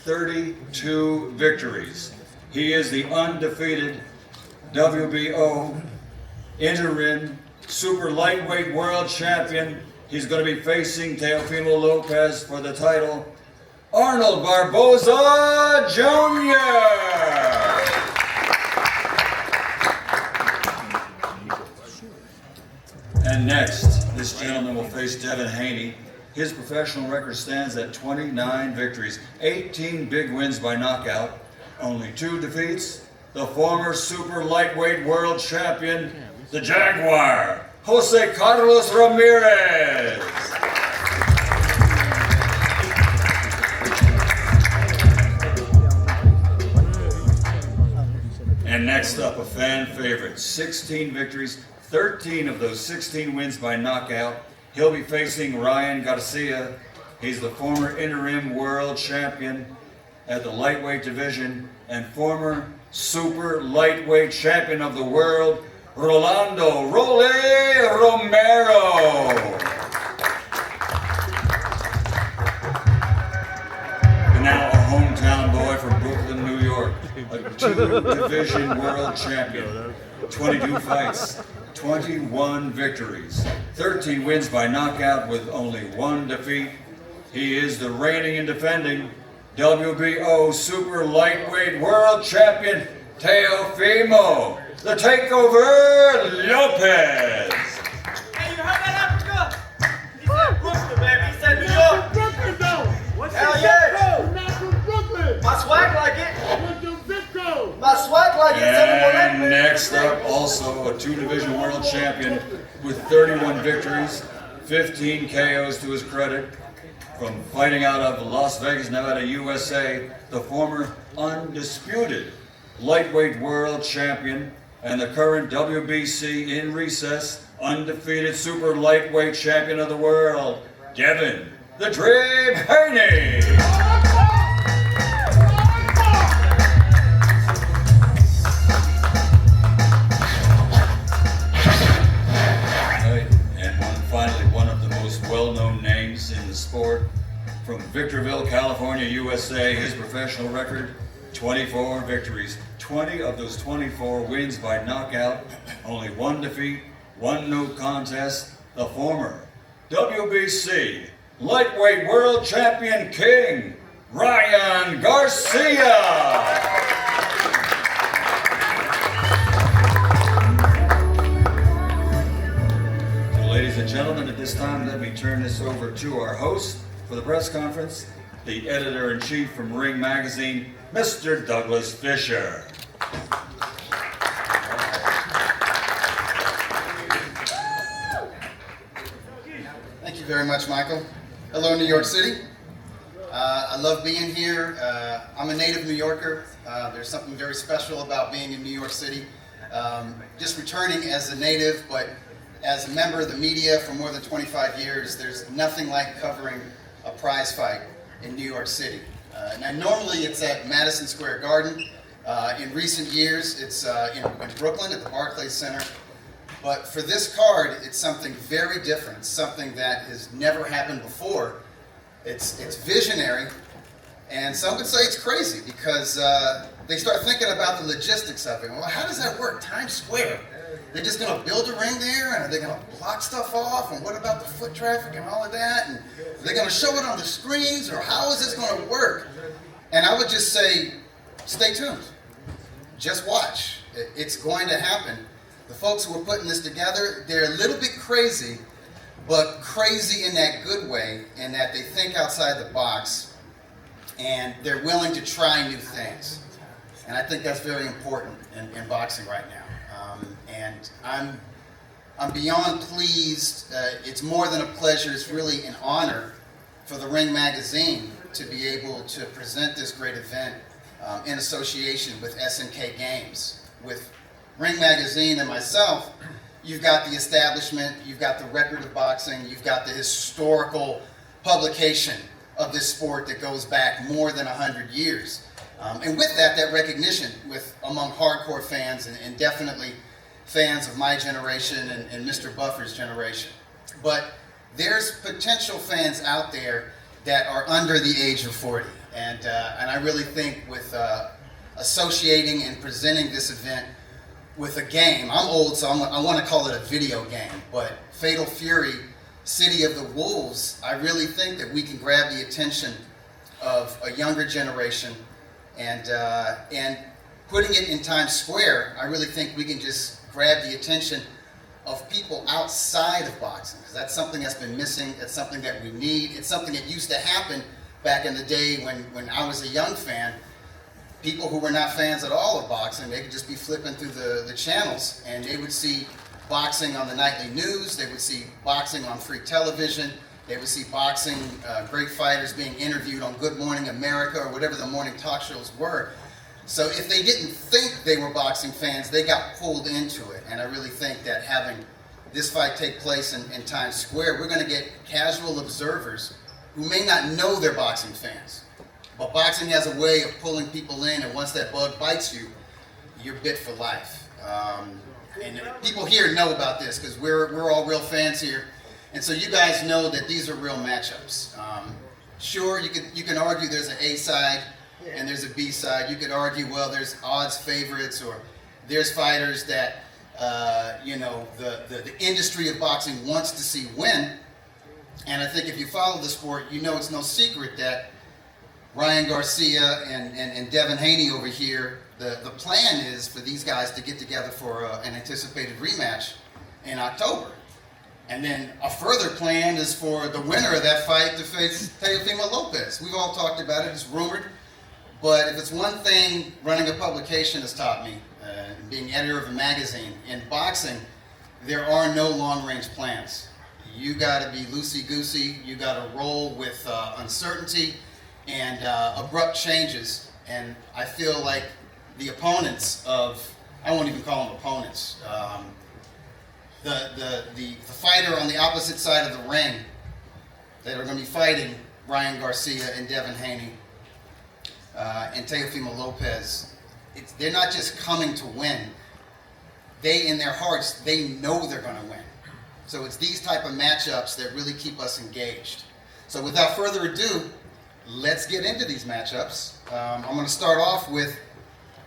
32 victories. He is the undefeated WBO interim super lightweight world champion. He's going to be facing Teofimo Lopez for the title. Arnold Barboza Jr. And next, this gentleman will face Devin Haney. His professional record stands at 29 victories, 18 big wins by knockout, only 2 defeats. The former super lightweight world champion, the Jaguar, Jose Carlos Ramirez. And next up, a fan favorite, 16 victories, 13 of those 16 wins by knockout. He'll be facing Ryan Garcia. He's the former interim world champion at the lightweight division and former super lightweight champion of the world, Rolando "Role" Romero. And now a hometown boy from Brooklyn, New York, a 2-division world champion, 22 fights, 21 victories, 13 wins by knockout with only 1 defeat. He is the reigning and defending WBO super lightweight world champion, Teofimo "The Takeover" Lopez. Hey, you heard that, Africa? He said Brooklyn, baby. He said New York. Brooklyn, though. What's Hell your yeah. zip code? Not from Brooklyn. My swag like it. What's your zip code? My swag like it. And next up, also a 2-division world champion with 31 victories, 15 KOs to his credit. From fighting out of Las Vegas, Nevada, USA, the former undisputed lightweight world champion and the current WBC in recess undefeated super lightweight champion of the world, Devin "The Dream" Haney. Well-known names in the sport. From Victorville, California, USA, his professional record, 24 victories. 20 of those 24 wins by knockout, only 1 defeat, 1 no contest. The former WBC lightweight world champion king, Ryan Garcia. Ladies and gentlemen, at this time, let me turn this over to our host for the press conference, the editor-in-chief from Ring Magazine, Mr. Douglas Fisher. Thank you very much, Michael. Hello, New York City. I love being here. I'm a native New Yorker. There's something very special about being in New York City. Just returning as a native, but as a member of the media for more than 25 years, there's nothing like covering a prize fight in New York City. Now, normally it's at Madison Square Garden. In recent years, it's in Brooklyn at the Barclays Center. But for this card, it's something very different. It's something that has never happened before. It's visionary, and some would say it's crazy because they start thinking about the logistics of it. Well, how does that work? Times Square. They're just going to build a ring there, and are they going to block stuff off? And what about the foot traffic and all of that? And are they going to show it on the screens, or how is this going to work? And I would just say, stay tuned. Just watch. It's going to happen. The folks who are putting this together, they're a little bit crazy, but crazy in that good way, in that they think outside the box, and they're willing to try new things. And I think that's very important in boxing right now. And I'm beyond pleased. It's more than a pleasure. It's really an honor for the Ring Magazine to be able to present this great event in association with SNK Games. With Ring Magazine and myself, you've got the establishment, you've got the record of boxing, you've got the historical publication of this sport that goes back more than 100 years. And with that recognition among hardcore fans and definitely fans of my generation and Mr. Buffer's generation. But there's potential fans out there that are under the age of 40. And I really think with associating and presenting this event with a game, I'm old, so I want to call it a video game, but Fatal Fury, City of the Wolves, I really think that we can grab the attention of a younger generation, and putting it in Times Square, I really think we can just grab the attention of people outside of boxing, because that's something that's been missing. It's something that we need. It's something that used to happen back in the day when I was a young fan. People who were not fans at all of boxing, they could just be flipping through the channels, and they would see boxing on the nightly news. They would see boxing on free television. They would see boxing, great fighters being interviewed on Good Morning America or whatever the morning talk shows were. So if they didn't think they were boxing fans, they got pulled into it. And I really think that having this fight take place in Times Square, we're going to get casual observers who may not know they're boxing fans. But boxing has a way of pulling people in, and once that bug bites you, you're bit for life. And people here know about this because we're all real fans here. And so you guys know that these are real matchups. Sure, you can argue there's an A side and there's a B side. You could argue, well, there's odds favorites, or there's fighters that the industry of boxing wants to see win. And I think if you follow the sport, you know it's no secret that Ryan Garcia and Devin Haney over here, the plan is for these guys to get together for an anticipated rematch in October. And then a further plan is for the winner of that fight to face Teofimo Lopez. We've all talked about it, it's rumored. But if it's one thing running a publication has taught me, being editor of a magazine, in boxing, there are no long-range plans. You got to be loosey-goosey. You got to roll with uncertainty and abrupt changes. And I feel like the opponents of, I won't even call them opponents, the fighter on the opposite side of the ring that are going to be fighting Ryan Garcia and Devin Haney and Teofimo Lopez, they're not just coming to win. They, in their hearts, they know they're going to win. So it's these type of matchups that really keep us engaged. So without further ado, let's get into these matchups. I'm going to start off with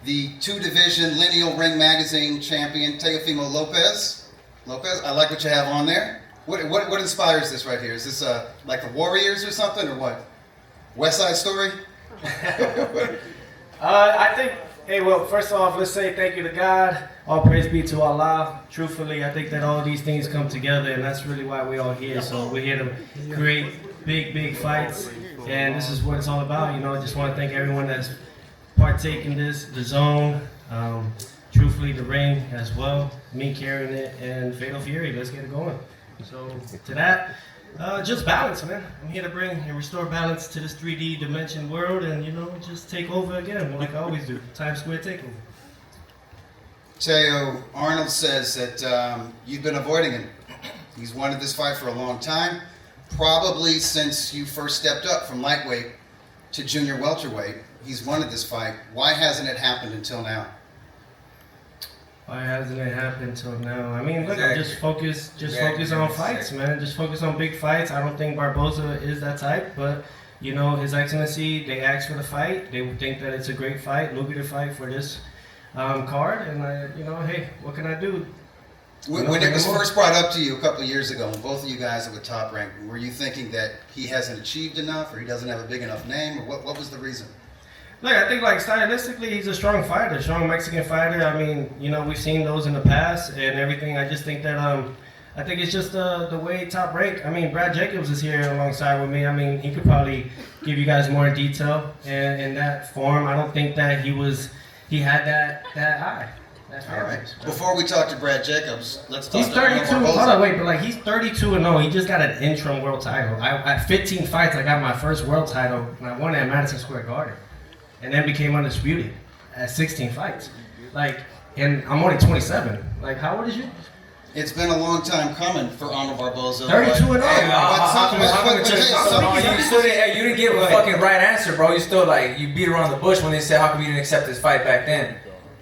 the two-division Lineal Ring Magazine champion, Teofimo Lopez. Lopez, I like what you have on there. What inspires this right here? Is this like the Warriors or something, or what? West Side Story? I think, hey, well, first off, let's say thank you to God. All praise be to Allah. Truthfully, I think that all these things come together, and that's really why we're all here. So we're here to create big fights, and this is what it's all about. You know, I just want to thank everyone that's partaking in this, the zone, truthfully, the ring as well, me carrying it, and Fatal Fury. Let's get it going. So to that, just balance, man. I'm here to bring and restore balance to this 3D dimension world, and just take over again, like I always do. Times Square takeover. Teo, Arnold says that you've been avoiding him. He's wanted this fight for a long time, probably since you first stepped up from lightweight to junior welterweight. He's wanted this fight. Why hasn't it happened until now? Why hasn't it happened until now? I mean, look, just focus on fights, man. Just focus on big fights. I don't think Barboza is that type, but His Excellency, they asked for the fight. They think that it's a great fight, lucrative fight for this card, and hey, what can I do? When it was first brought up to you a couple of years ago, when both of you guys were top ranked, were you thinking that he hasn't achieved enough, or he doesn't have a big enough name, or what was the reason? Look, I think stylistically, he's a strong fighter, strong Mexican fighter. I mean, we've seen those in the past and everything. I just think that I think it's just the way top rank. I mean, Brad Jacobs is here alongside with me. I mean, he could probably give you guys more detail in that form. I don't think that he had that high. That's all right. Before we talk to Brad Jacobs, let's talk. He's 32. Hold on, wait, but he's 32-0. He just got an interim world title. At 15 fights, I got my first world title, and I won it at Madison Square Garden, and then became undisputed at 16 fights. And I'm only 27. How old is you? It's been a long time coming for Arnold Barboza. 32-0. You didn't give a fucking right answer, bro. You still you beat around the bush when they said, how come you didn't accept this fight back then?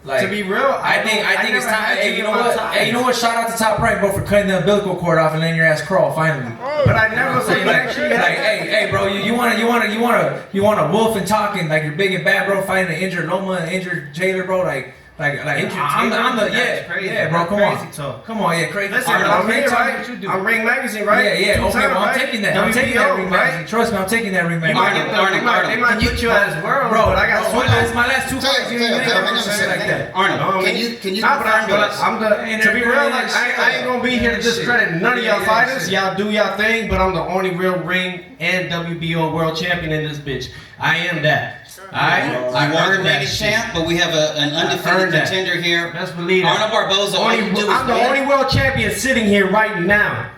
Like, to be real, I think it's never time. had Hey, to you get know my what? time. Hey, you know what? Shout out to Top Rank, bro, for cutting the umbilical cord off and letting your ass crawl finally. But I never say Like, actually. hey, bro, you want a wolf and talking like you're big and bad, bro, fighting an injured Loma, an injured jailer, bro, like. I'm the bro. Come on, crazy. Listen, Arnold, I'm here, tell me right? what you do. I'm Ring Magazine, right? Yeah, Two okay, times, well, I'm right? taking that. I'm taking that Ring WBO, Magazine. Trust me, I'm taking that Ring Magazine. They might put you as world, Bro, but I got it's my last two fights. You Tell ain't you, never said like that. Arnold, can you Nah, confirm to but us? I'm the, to be real, like, I ain't gonna be here to discredit none of y'all fighters. Y'all do y'all thing, but I'm the only real ring and WBO world champion in this bitch. I am that. Alright? You are the reigning champ, but we have an undefeated contender here. Best believe it. Arnold Barboza, all you do is I'm the win. only world champion sitting here right now.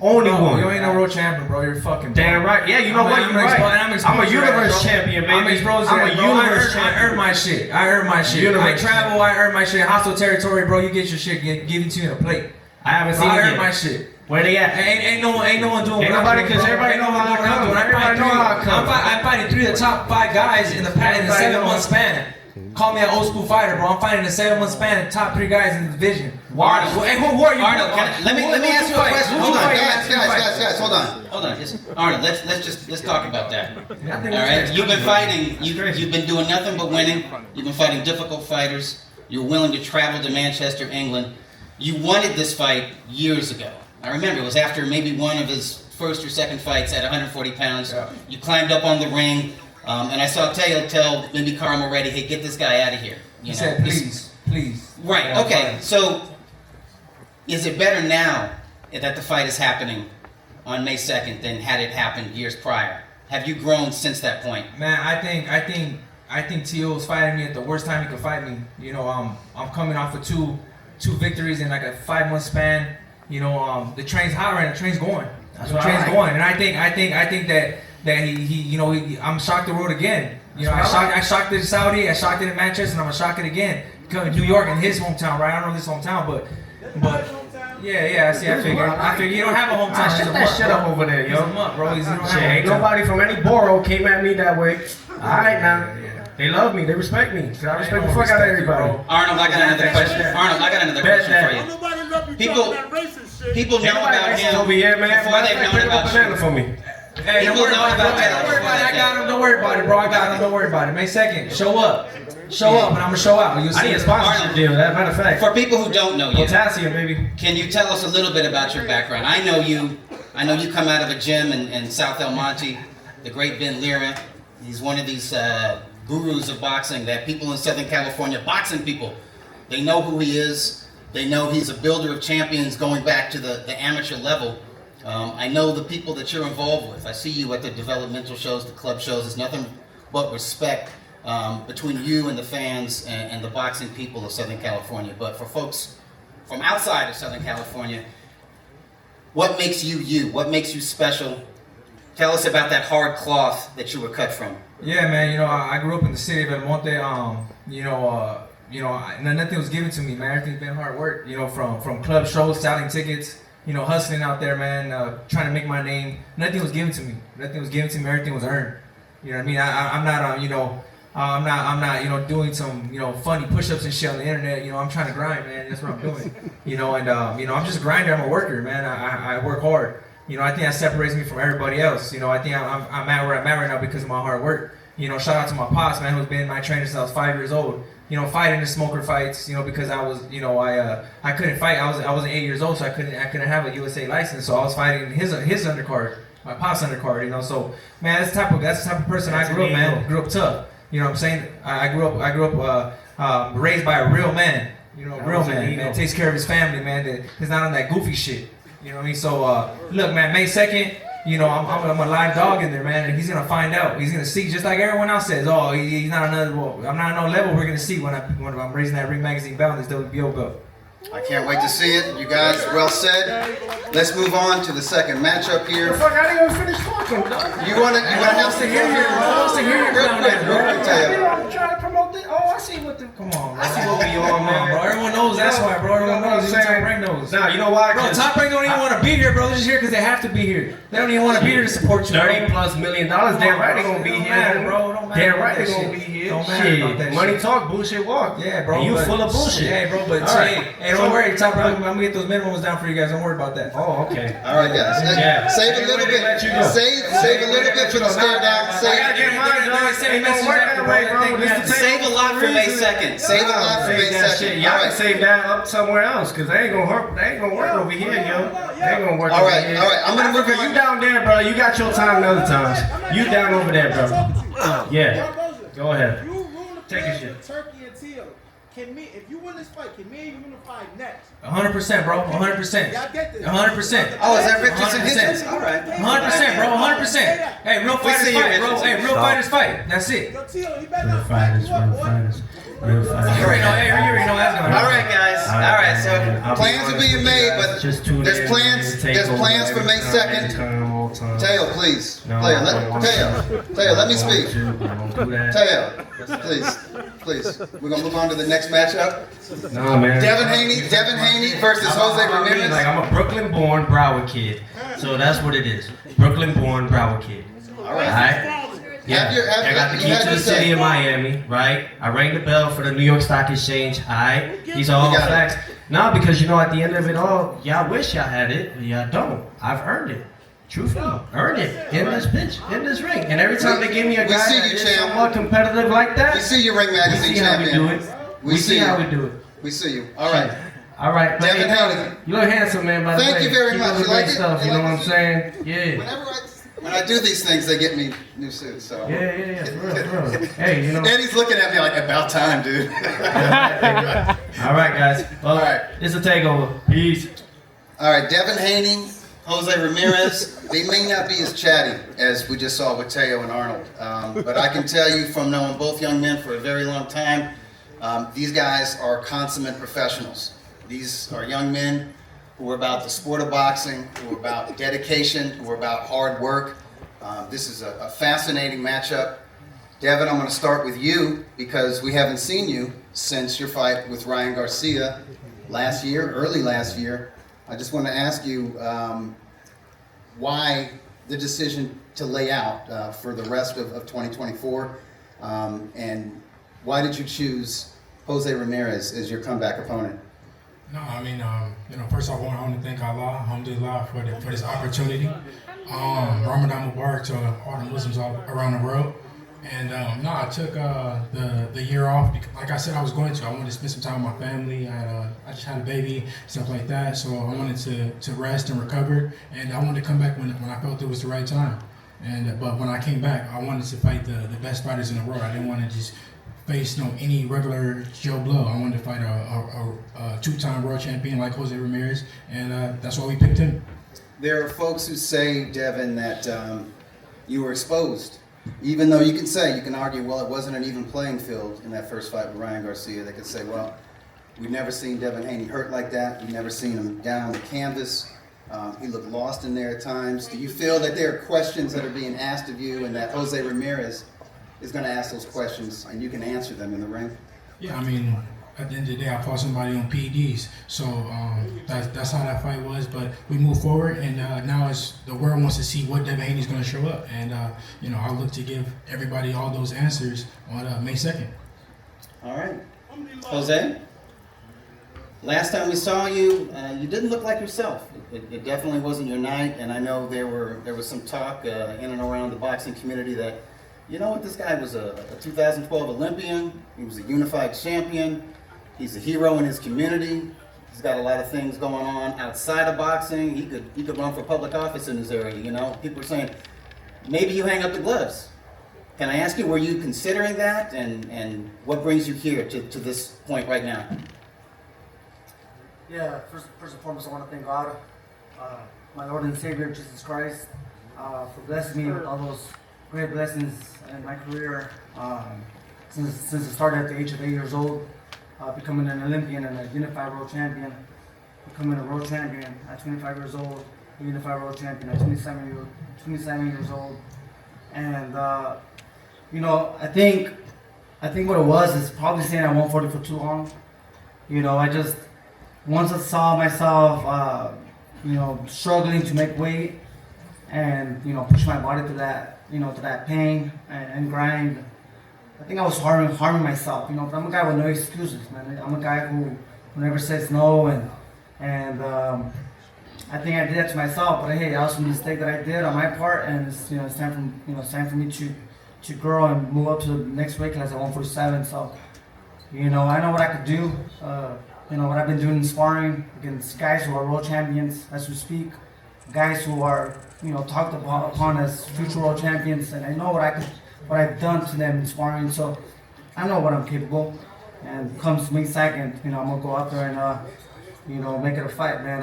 Only one. You ain't no world champion, bro. You're fucking. Damn right. Yeah, you know what? You're right. I'm a universe champion, baby. I'm exposed to I'm that, a bro. universe I champion. earn my shit. I earn my shit. I travel. I earn my shit. Hostile territory, bro. You get your shit given to you in a plate. I haven't seen I it earn yet. my shit. Where they at? Ain't no one doing Ain't what nobody, I'm doing, because bro. everybody know how I come. Everybody know how I come. I'm fighting 3 of the top 5 guys in the 7-month span. Call me an old school fighter, bro. I'm fighting in a 7-month span, top 3 guys in the division. Arnold, Hey, who are you? Arnold, let me ask you a question. Hold on, Guys, hold on. hold on. Arnold, let's talk about that. All I think right, you've been fighting. You've been doing nothing but winning. You've been fighting difficult fighters. You're willing to travel to Manchester, England. You wanted this fight years ago. I remember it was after maybe one of his first or second fights at 140 pounds. Yeah. You climbed up on the ring, and I saw Teo tell maybe Carl already, hey, get this guy out of here. He said, please. Right, Yeah, okay. fine. So, is it better now that the fight is happening on May 2nd than had it happened years prior? Have you grown since that point? Man, I think Teo's fighting me at the worst time he could fight me. You know, I'm coming off of two victories in like a 5-month span. You know, the train's hot right now. The train's going. The train's going, and I think that he you know, I'm shocked the world again. You know, I shocked it in Saudi, I shocked it in Manchester, and I'm gonna shock it again. Coming to New York in his hometown, right? I don't know his hometown, but yeah. I figure you don't have a hometown. Shut that shit up over there, He's yo. a mutt, bro. He's Ain't nobody from any borough came at me that way. Alright now. They love me, they respect me. So I respect the fuck out of everybody. Arnold, I got another question. Arnold, I got another question for you. Nobody love you People- talking that racist shit. People know Everybody about racist him over here, man. before they've known Pick up a about banana you. for me. Hey, don't People worry know about about it. that Don't worry about it. I before got him. Don't worry about it, bro. I got him. Don't worry about it. May 2nd, show up, and I'm gonna show out. You'll I see need a it. sponsorship deal, that matter of fact. For people who don't know you, Potassium, baby. can you tell us a little bit about your background? I know you come out of a gym in South El Monte, the great Ben Lira. He's one of these gurus of boxing that people in Southern California, boxing people, they know who he is. They know he's a builder of champions going back to the amateur level. I know the people that you're involved with. I see you at the developmental shows, the club shows. There's nothing but respect between you and the fans and the boxing people of Southern California. But for folks from outside of Southern California, what makes you you? What makes you special? Tell us about that hard cloth that you were cut from. Yeah, man. You know, I grew up in the city of El Monte. Nothing was given to me, man. Everything's been hard work. You know, from club shows, selling tickets. You know, hustling out there, man. Trying to make my name. Nothing was given to me. Nothing was given to me. Everything was earned. You know what I mean? I'm not doing some, funny push-ups and shit on the internet. You know, I'm trying to grind, man. That's what I'm doing. I'm just a grinder. I'm a worker, man. I work hard. You know, I think that separates me from everybody else. You know, I think I'm at where I'm at right now because of my hard work. You know, shout out to my pops, man, who's been my trainer since I was 5 years old. You know, fighting the smoker fights. You know, because I was, I couldn't fight. I wasn't 8 years old, so I couldn't have a USA license. So I was fighting his undercard, my pop's undercard. You know, so man, that's the type of person I grew up, man. Grew up tough. You know what I'm saying? I grew up raised by a real man. You know, a real man. Man takes care of his family, man. That he's not on that goofy shit. You know what I mean? So look, man, May 2nd. You know, I'm a live dog in there, man, and he's gonna find out. He's gonna see, just like everyone else says. Oh, he's not another. Well, I'm not on no level. We're gonna see when I'm raising that Ring Magazine belt, this WBO belt. I can't wait to see it. You guys, well said. Let's move on to the second matchup here. Fuck, I didn't even finish talking, dog. You wanna have to hear you. Wants to hear you. Real quick, Teo. I'm trying to promote this. Oh, I see what the. Come on, I see what we on, Come on, man. bro. Everyone knows that's why, bro. Everyone knows. He's trying to bring those. Nah, you know why? Bro, Top Rank don't even want to be here, bro. They're just here because they have to be here. They don't even want to be here to support you. $30+ million. Damn right they gonna be here, matter, bro. Don't matter Damn about right they that gonna shit. be here. Don't matter about that Money shit. talk, bullshit walk. Yeah, bro. And you but- full of bullshit. Hey, bro, but All right. hey, don't worry, Top Rank. I'm gonna get those minimums down for you guys. Don't worry about that. Oh, okay. All right, guys. Yeah. Save a little bit. Let you go. Save a little bit for the stare down. I gotta get mine done. Ain't gonna work that way, bro. This is the Save a lot for May 2nd. Save a lot for May Save that 2nd. shit. All Y'all right. can save that up somewhere else, cause they ain't gonna work. They ain't gonna work over here, yo. They ain't gonna work All over right, here. all right. I'm gonna move Africa, on. you down there, bro. You got your time the other times. You down over there, bro. Yeah. Go ahead. You ruin the Take plans your with Turkey and Teal. If you win this fight, can me and you unify next? 100%, bro. 100%. Y'all get this. 100%. Oh, is that Richardson 100%. Hitchens? All right. 100%, bro. 100%. Hey, real fighters see you, fight, bro. Richardson. Hey, real fighters fight. That's it. Yo, Teal, you better Real not fuck fighters, you up, real boy. fighters, real fighters. You already know. Hey, you already know that's gonna All happen. right, guys. All right, so Plans are being made, but Just tune there's in, plans. take There's over plans for every May time, 2nd. anytime, all time. Teo, please. No, Teo, I don't want Teo, let me speak. I don't do that. Teo, please. We're gonna move on to the next matchup. No, man. Devin Haney versus Jose Ramirez. Like, I'm a Brooklyn-born Broward kid, so that's what it is. Brooklyn-born Broward kid. All right. Alright? Yeah, Have your- have- I got the you key have to your the city say. of Miami, right? I rang the bell for the New York Stock Exchange, alright? These are all You got it. facts. No, because you know, at the end of it all, y'all wish y'all had it, but y'all don't. I've earned it. Truthfully, earned it in this bitch, in this ring. And every time they give me a We guy see that you, is champ. somewhat competitive like that, We see you, Ring we Magazine see how we do champion. it. We We see see how you. we do it. We see you. All right. All right, but Devin hey, Haney. you look handsome, man. By the Thank way, you very Keep much. up the You great like it? stuff. You You know like what I'm it? saying? Yeah. When I do these things, they get me new suits. So. Yeah. For real. Hey, you know. Eddie's looking at me like, about time, dude. All right, guys. Well, All right. It's a takeover. Peace. All right, Devin Haney, Jose Ramirez. They may not be as chatty as we just saw with Teo and Arnold, but I can tell you from knowing both young men for a very long time, these guys are consummate professionals. These are young men who are about the sport of boxing, who are about dedication, who are about hard work. This is a fascinating matchup. Devin, I'm going to start with you because we haven't seen you since your fight with Ryan Garcia early last year. I just want to ask you why the decision to lay out for the rest of 2024, and why did you choose Jose Ramirez as your comeback opponent? No, I mean, first off, I want to thank Allah, alhamdulillah, for this opportunity. Ramadan Mubarak to all the Muslims all around the world. And I took the year off because, like I said, I was going to. I wanted to spend some time with my family. I just had a baby, stuff like that. So I wanted to rest and recover, and I wanted to come back when I felt it was the right time. And but when I came back, I wanted to fight the best fighters in the world. I didn't want to just face any regular Joe Blow. I wanted to fight a two-time world champion like Jose Ramirez, and that's why we picked him. There are folks who say, Devin, that you were exposed. Even though you can argue, well, it wasn't an even playing field in that first fight with Ryan Garcia. They could say, well, we've never seen Devin Haney hurt like that. We've never seen him down on the canvas. He looked lost in there at times. Do you feel that there are questions that are being asked of you and that Jose Ramirez is going to ask those questions and you can answer them in the ring? Yeah, I mean, at the end of the day, I fought somebody on PEDs, so that's how that fight was. But we move forward, and now the world wants to see what Devin Haney's going to show up, and I'll look to give everybody all those answers on May 2nd. All right, Jose. Last time we saw you, you didn't look like yourself. It definitely wasn't your night, and I know there was some talk in and around the boxing community that, you know what, this guy was a 2012 Olympian. He was a unified champion. He's a hero in his community. He's got a lot of things going on outside of boxing. He could run for public office in his area. You know, people are saying maybe you hang up the gloves. Can I ask you, were you considering that, and what brings you here to this point right now? Yeah, first and foremost, I want to thank God, my Lord and Savior Jesus Christ, for blessing me with all those great blessings in my career. Since it started at the age of 8 years old. Becoming an Olympian and a unified world champion, becoming a world champion at 25 years old, a unified world champion at 27 years old, and I think what it was is probably saying I won't 40 for too long. I once I saw myself, struggling to make weight and, push my body to that, to that pain and grind, I think I was harming myself, but I'm a guy with no excuses, man. I'm a guy who never says no, and I think I did that to myself, but hey, that was a mistake that I did on my part, and it's time for me to grow and move up to the next weight class at 147. So, I know what I could do. What I've been doing in sparring against guys who are world champions as we speak, guys who are talked upon as future world champions, and I know what I've done to them in sparring. So I know what I'm capable. And comes May 2nd, I'm gonna go out there and make it a fight, man.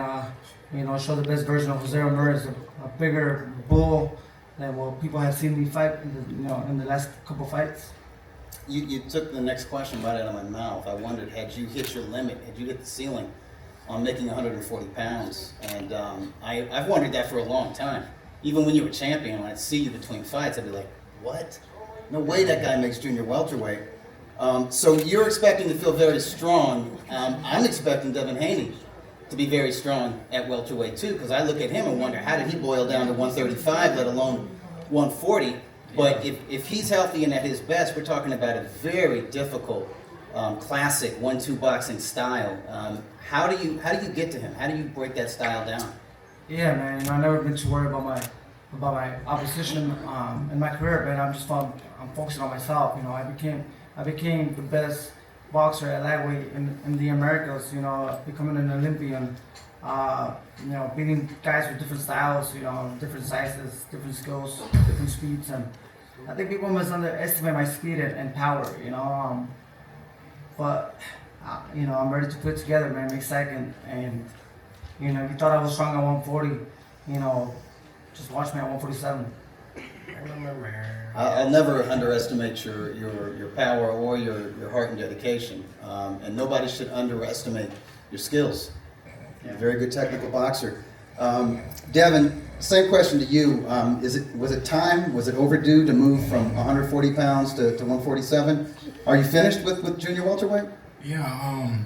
Show the best version of Jose Ramirez, a bigger bull than what people have seen me fight in the last couple fights. You took the next question right out of my mouth. I wondered, had you hit your limit, had you hit the ceiling on making 140 pounds? And I've wondered that for a long time. Even when you were champion, when I'd see you between fights, I'd be like, what? No way that guy makes junior welterweight. So you're expecting to feel very strong. I'm expecting Devin Haney to be very strong at welterweight too, because I look at him and wonder, how did he boil down to 135, let alone 140? But if he's healthy and at his best, we're talking about a very difficult, classic 1-2 boxing style. How do you get to him? How do you break that style down? Yeah, man. I've never been too worried about my opposition in my career, but I'm focusing on myself. I became the best boxer at lightweight in the Americas. Becoming an Olympian. Beating guys with different styles, different sizes, different skills, different speeds, and I think people must underestimate my speed and power, but I'm ready to put it together, man. May 2nd, and you thought I was strong at 140, just watch me at 147. I'll never underestimate your power or your heart and dedication, and nobody should underestimate your skills. You're a very good technical boxer. Devin, same question to you. Was it time? Was it overdue to move from 140 pounds to 147? Are you finished with junior welterweight? Yeah,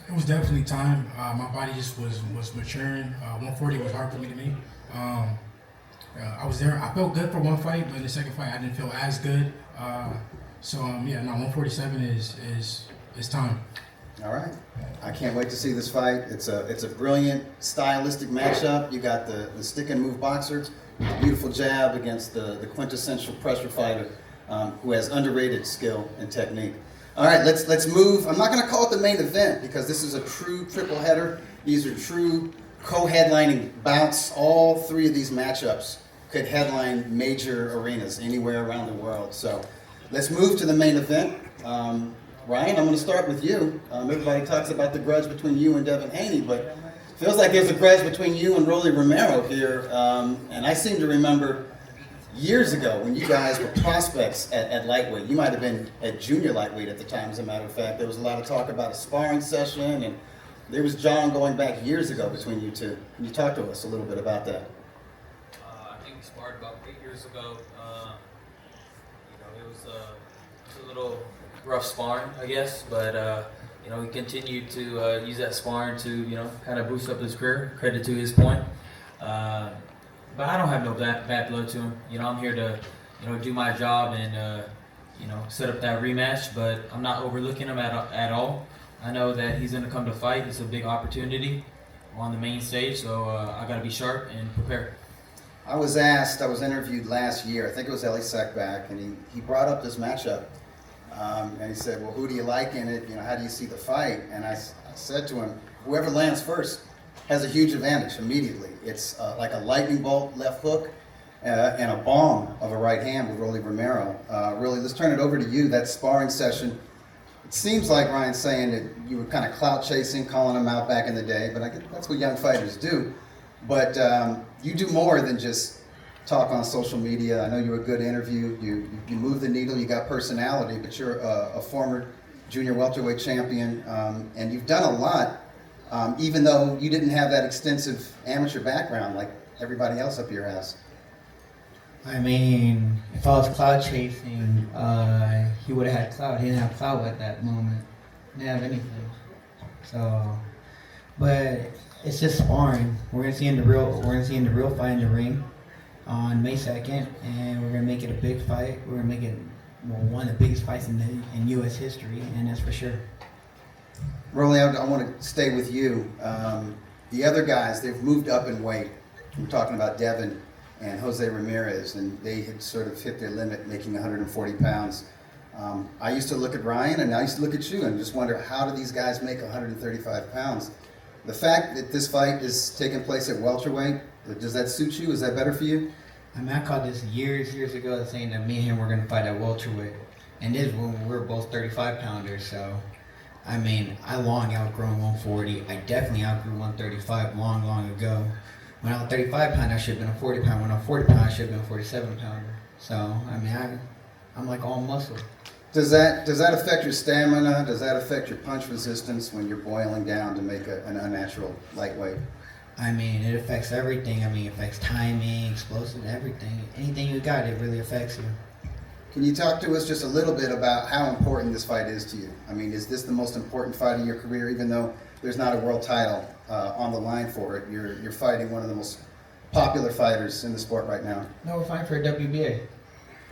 it was definitely time. My body just was maturing. 140 was hard for me to meet. I was there. I felt good for one fight, but in the second fight, I didn't feel as good. 147 is time. All right. I can't wait to see this fight. It's a brilliant stylistic matchup. You got the stick and move boxer, beautiful jab against the quintessential pressure fighter who has underrated skill and technique. All right, let's move. I'm not going to call it the main event because this is a true triple header. These are true co-headlining bouts. All three of these matchups could headline major arenas anywhere around the world. So let's move to the main event. Ryan, I'm going to start with you. Everybody talks about the grudge between you and Devin Haney, but it feels like there's a grudge between you and Rolly Romero here. And I seem to remember years ago when you guys were prospects at lightweight. You might have been at junior lightweight at the time, as a matter of fact. There was a lot of talk about a sparring session, and there was John going back years ago between you two. Can you talk to us a little bit about that? I think we sparred about 8 years ago. It was a little rough sparring, I guess, but he continued to use that sparring to kind of boost up his career. Credit to his point, but I don't have no bad blood to him. I'm here to do my job and set up that rematch. But I'm not overlooking him at all. I know that he's going to come to fight. It's a big opportunity on the main stage, so I got to be sharp and prepare. I was interviewed last year. I think it was Ellie Seckback, and he brought up this matchup. And he said, well, who do you like in it? How do you see the fight? And I said to him, whoever lands first has a huge advantage immediately. It's like a lightning bolt left hook and a bomb of a right hand with Rolly Romero. Really, let's turn it over to you, that sparring session. It seems like Ryan's saying that you were kind of clout chasing, calling him out back in the day, but I guess that's what young fighters do. But you do more than just talk on social media. I know you're a good interview. You move the needle. You got personality, but you're a former junior welterweight champion, and you've done a lot, even though you didn't have that extensive amateur background like everybody else up here has. I mean, if I was cloud chasing, he would have had cloud. He didn't have cloud at that moment. He didn't have anything. So, but it's just sparring. We're gonna see in the real fight in the ring on May 2nd, and we're gonna make it a big fight. We're gonna make it one of the biggest fights in U.S. history, and that's for sure. Rolly, I want to stay with you. The other guys, they've moved up in weight. We're talking about Devin and Jose Ramirez, and they had sort of hit their limit, making 140 pounds. I used to look at Ryan, and I used to look at you, and just wonder, how do these guys make 135 pounds? The fact that this fight is taking place at welterweight, does that suit you? Is that better for you? I mean, I called this years ago, saying that me and him were gonna fight at welterweight, and this when we were both 35 pounders. So, I mean, I long outgrown 140. I definitely outgrew 135 long ago. When I was 35 pounder, I should have been a 40 pounder. When I was 40 pounder, I should have been a 47 pounder. So, I mean, I'm like all muscle. Does that affect your stamina? Does that affect your punch resistance when you're boiling down to make an unnatural lightweight? I mean, it affects everything. I mean, it affects timing, explosive, everything. Anything you got, it really affects you. Can you talk to us just a little bit about how important this fight is to you? I mean, is this the most important fight of your career, even though there's not a world title on the line for it? You're fighting one of the most popular fighters in the sport right now. No, we're fighting for a WBA.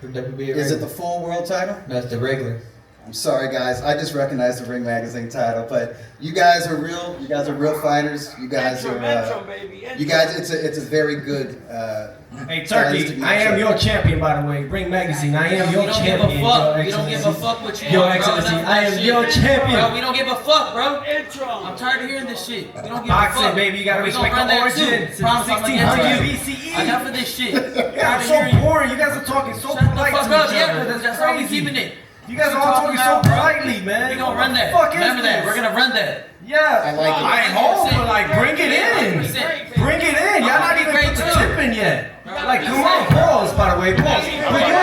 For WBA. Is it the full world title? No, it's the regular. I'm sorry, guys. I just recognized the Ring Magazine title, but you guys are real. You guys are real fighters. You guys are. You guys, it's a very good. Hey, Turkey, I am your champion, by the way. Ring Magazine, I am your champion. We don't give a fuck what you Your want, bro. Excellency, I am your champion. Bro, we don't give a fuck, bro. I'm tired of hearing this shit. We don't give Boxing, a fuck. baby, you gotta We respect gonna run the that origin. too. Since Promise I'm gonna get 1600 to you. BCE. Enough of this shit. Yeah, it's so boring. You guys are talking so Shut the polite fuck to up, each yeah, other. because That's that's how we crazy. keeping it. You guys are all talking so politely, man. We gonna run that. What the fuck is Remember that. this? We're gonna run that. Yeah, I like it. I ain't home, but like, bring it in. Bring it in. Y'all not even put the tip in yet. Like, come on, pause, by the way, pause. Bring it in.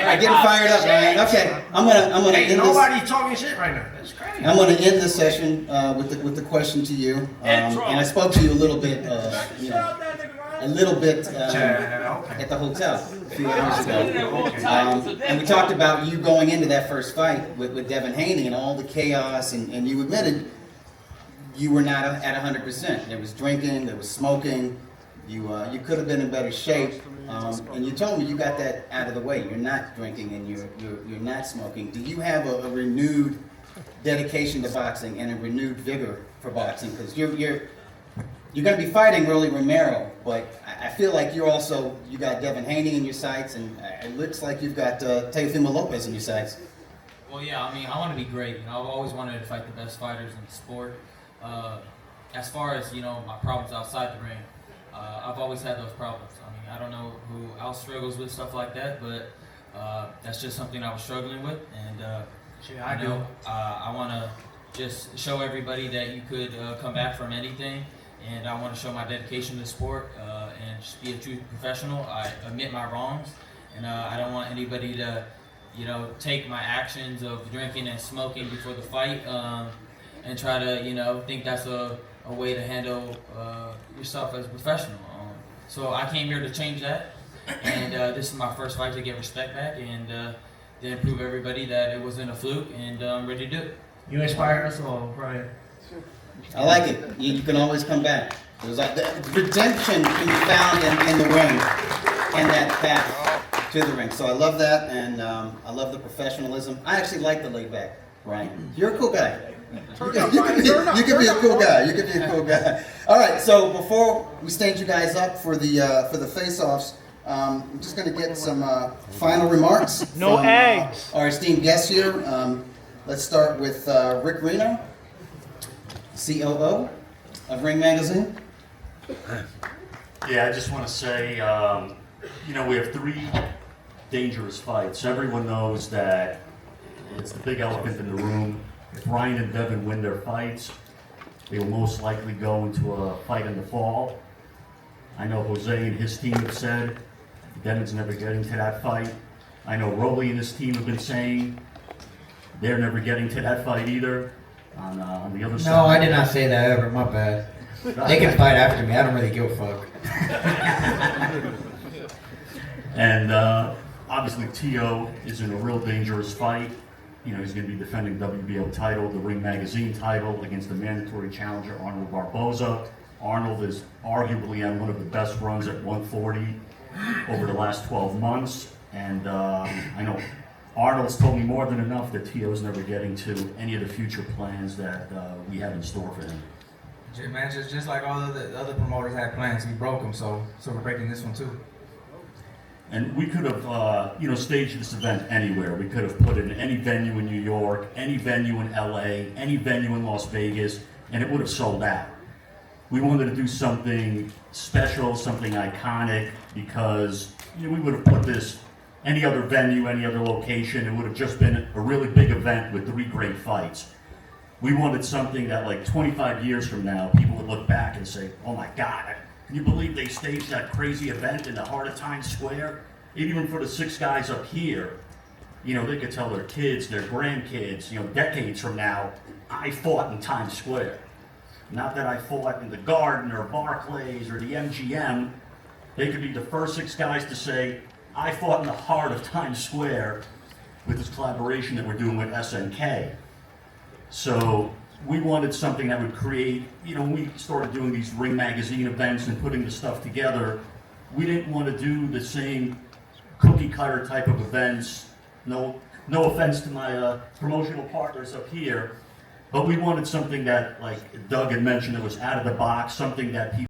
Alright, getting fired up, man. Okay, I'm gonna Ain't end nobody this. talking shit right now. That's crazy. I'm gonna end this session with the question to you. And I spoke to you a little bit, at the hotel a few hours ago. And we talked about you going into that first fight with Devin Haney and all the chaos, and you admitted you were not at 100%. There was drinking, there was smoking. You could have been in better shape. And you told me you got that out of the way. You're not drinking and you're not smoking. Do you have a renewed dedication to boxing and a renewed vigor for boxing? Because you're going to be fighting Rolly Romero, but I feel like you got Devin Haney in your sights, and it looks like you've got Teofimo Lopez in your sights. Well, yeah, I mean, I want to be great. I've always wanted to fight the best fighters in the sport. As far as, my problems outside the ring, I've always had those problems. I mean, I don't know who else struggles with stuff like that, but that's just something I was struggling with. And, I want to just show everybody that you could come back from anything. And I want to show my dedication to the sport and just be a true professional. I admit my wrongs, and I don't want anybody to, take my actions of drinking and smoking before the fight and try to, think that's a way to handle yourself as a professional. So I came here to change that, and this is my first fight to get respect back and then prove everybody that it wasn't a fluke, and I'm ready to do it. You inspire us all, Brian. I like it. You can always come back. There's like the redemption can be found in the ring and that path to the ring. So I love that, and I love the professionalism. I actually like the laid back, Ryan. You're a cool guy. You can be a cool guy. You can be a cool guy. All right. So before we stand you guys up for the face-offs, I'm just going to get some final remarks from our esteemed guests here. Let's start with Rick Reno, COO of Ring Magazine. Yeah, I just want to say, we have 3 dangerous fights. Everyone knows that it's the big elephant in the room. If Ryan and Devin win their fights, they will most likely go into a fight in the fall. I know Jose and his team have said Devin's never getting to that fight. I know Rolly and his team have been saying they're never getting to that fight either. On the other side. No, I did not say that ever. My bad. They can fight after me. I don't really give a fuck. And obviously, Tio is in a real dangerous fight. he's going to be defending WBO title, the Ring Magazine title, against the mandatory challenger Arnold Barboza. Arnold is arguably on one of the best runs at 140 over the last 12 months, and I know Arnold's told me more than enough that Tio's never getting to any of the future plans that we have in store for him. Man, just like all the other promoters had plans, he broke them, so we're breaking this one too. And we could have, staged this event anywhere. We could have put it in any venue in New York, any venue in LA, any venue in Las Vegas, and it would have sold out. We wanted to do something special, something iconic, because we would have put this any other venue, any other location. It would have just been a really big event with 3 great fights. We wanted something that, like 25 years from now, people would look back and say, "Oh my God, can you believe they staged that crazy event in the heart of Times Square?" Even for the 6 guys up here, they could tell their kids, their grandkids, decades from now, I fought in Times Square. Not that I fought in the Garden or Barclays or the MGM. They could be the first 6 guys to say, I fought in the heart of Times Square with this collaboration that we're doing with SNK. So we wanted something that would create, when we started doing these Ring Magazine events and putting the stuff together, we didn't want to do the same cookie cutter type of events. No offense to my promotional partners up here, but we wanted something that, like Doug had mentioned, that was out of the box, something that people